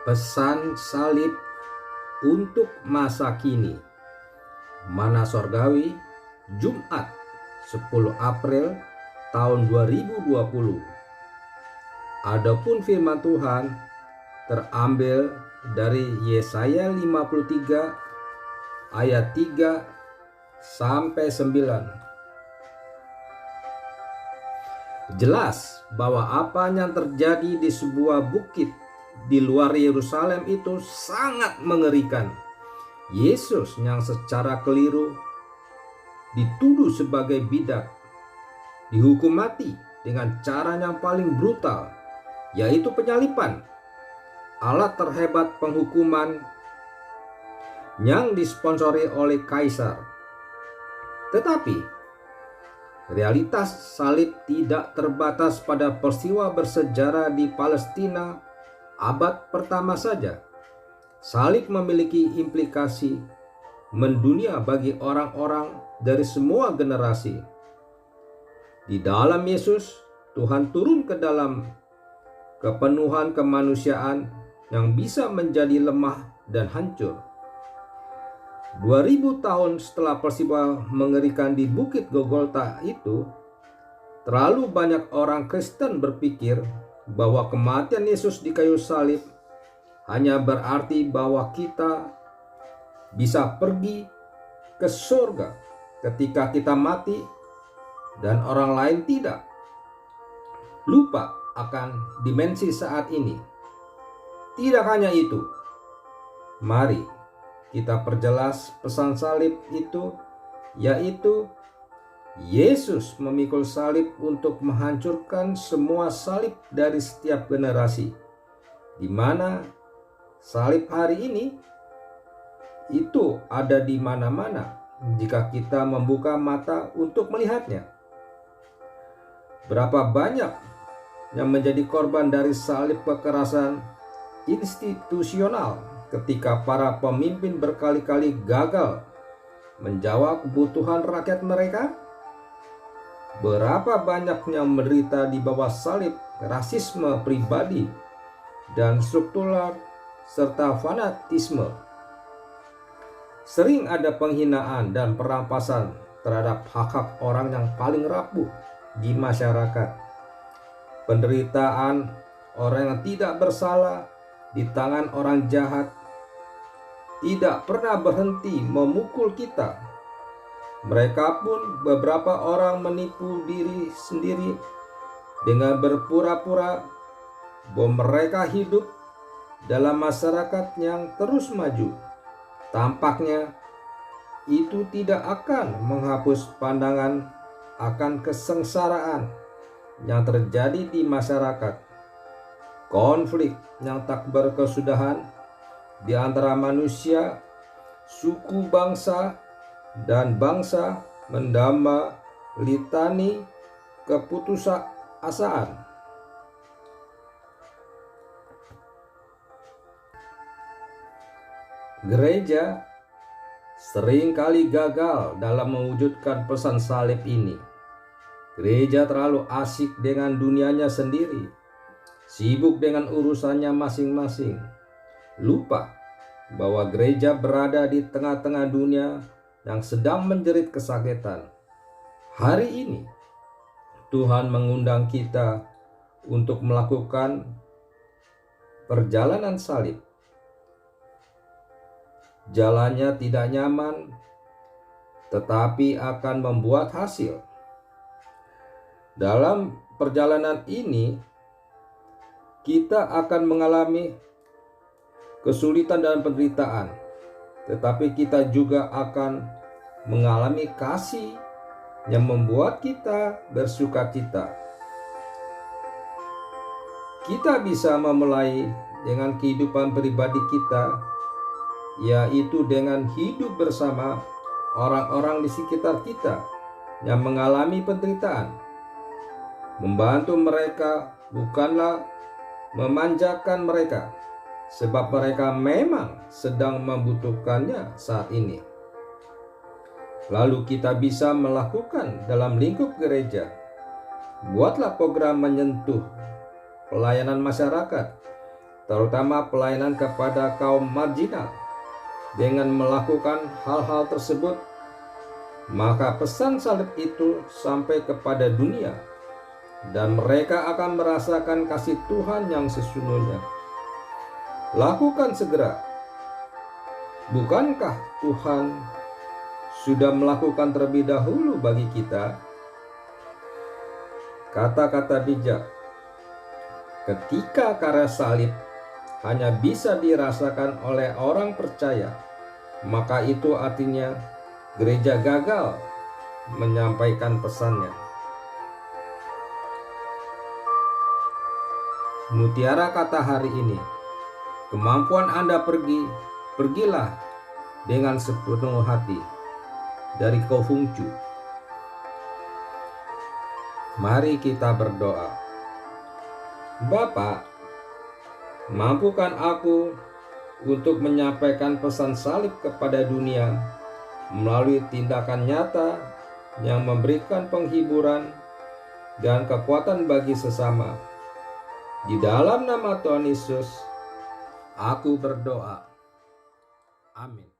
Pesan salib untuk masa kini. Mana Sorgawi, Jumat 10 April tahun 2020. Adapun firman Tuhan terambil dari Yesaya 53 ayat 3 sampai 9. Jelas bahwa apa yang terjadi di sebuah bukit di luar Yerusalem itu sangat mengerikan. Yesus yang secara keliru dituduh sebagai bidat, dihukum mati dengan cara yang paling brutal, yaitu penyalipan, alat terhebat penghukuman yang disponsori oleh kaisar. Tetapi realitas salib tidak terbatas pada peristiwa bersejarah di Palestina abad pertama saja. Salib memiliki implikasi mendunia bagi orang-orang dari semua generasi. Di dalam Yesus, Tuhan turun ke dalam kepenuhan kemanusiaan yang bisa menjadi lemah dan hancur. 2000 tahun setelah peristiwa mengerikan di Bukit Golgota itu, terlalu banyak orang Kristen berpikir bahwa kematian Yesus di kayu salib hanya berarti bahwa kita bisa pergi ke surga ketika kita mati dan orang lain tidak. Lupa akan dimensi saat ini. Tidak hanya itu. Mari kita perjelas pesan salib itu, yaitu Yesus memikul salib untuk menghancurkan semua salib dari setiap generasi, di mana salib hari ini itu ada di mana-mana jika kita membuka mata untuk melihatnya. Berapa banyak yang menjadi korban dari salib kekerasan institusional ketika para pemimpin berkali-kali gagal menjawab kebutuhan rakyat mereka? Berapa banyak yang menderita di bawah salib rasisme pribadi dan struktural serta fanatisme. Sering ada penghinaan dan perampasan terhadap hak-hak orang yang paling rapuh di masyarakat. Penderitaan orang yang tidak bersalah di tangan orang jahat tidak pernah berhenti memukul kita. Mereka pun beberapa orang menipu diri sendiri dengan berpura-pura bahwa mereka hidup dalam masyarakat yang terus maju. Tampaknya itu tidak akan menghapus pandangan akan kesengsaraan yang terjadi di masyarakat. Konflik yang tak berkesudahan di antara manusia, suku bangsa, dan bangsa mendamba litani keputusasaan. Gereja seringkali gagal dalam mewujudkan pesan salib ini. Gereja terlalu asik dengan dunianya sendiri, sibuk dengan urusannya masing-masing, lupa bahwa gereja berada di tengah-tengah dunia yang sedang menjerit kesakitan. Hari ini Tuhan mengundang kita untuk melakukan perjalanan salib. Jalannya tidak nyaman, tetapi akan membuat hasil. Dalam perjalanan ini, kita akan mengalami kesulitan dan penderitaan, tetapi kita juga akan mengalami kasih yang membuat kita bersukacita. Kita bisa memulai dengan kehidupan pribadi kita, yaitu dengan hidup bersama orang-orang di sekitar kita yang mengalami penderitaan. Membantu mereka bukanlah memanjakan mereka, sebab mereka memang sedang membutuhkannya saat ini. Lalu kita bisa melakukan dalam lingkup gereja. Buatlah program menyentuh pelayanan masyarakat terutama pelayanan kepada kaum marginal. Dengan melakukan hal-hal tersebut, maka pesan salib itu sampai kepada dunia, dan mereka akan merasakan kasih Tuhan yang sesungguhnya. Lakukan segera. Bukankah Tuhan sudah melakukan terlebih dahulu bagi kita? Kata-kata bijak. Ketika karya salib hanya bisa dirasakan oleh orang percaya, maka itu artinya gereja gagal menyampaikan pesannya. Mutiara kata hari ini, kemampuan Anda pergilah dengan sepenuh hati. Dari Ko Fung Chu. Mari kita berdoa. Bapa, mampukan aku untuk menyampaikan pesan salib kepada dunia melalui tindakan nyata yang memberikan penghiburan dan kekuatan bagi sesama. Di dalam nama Tuhan Yesus, aku berdoa. Amin.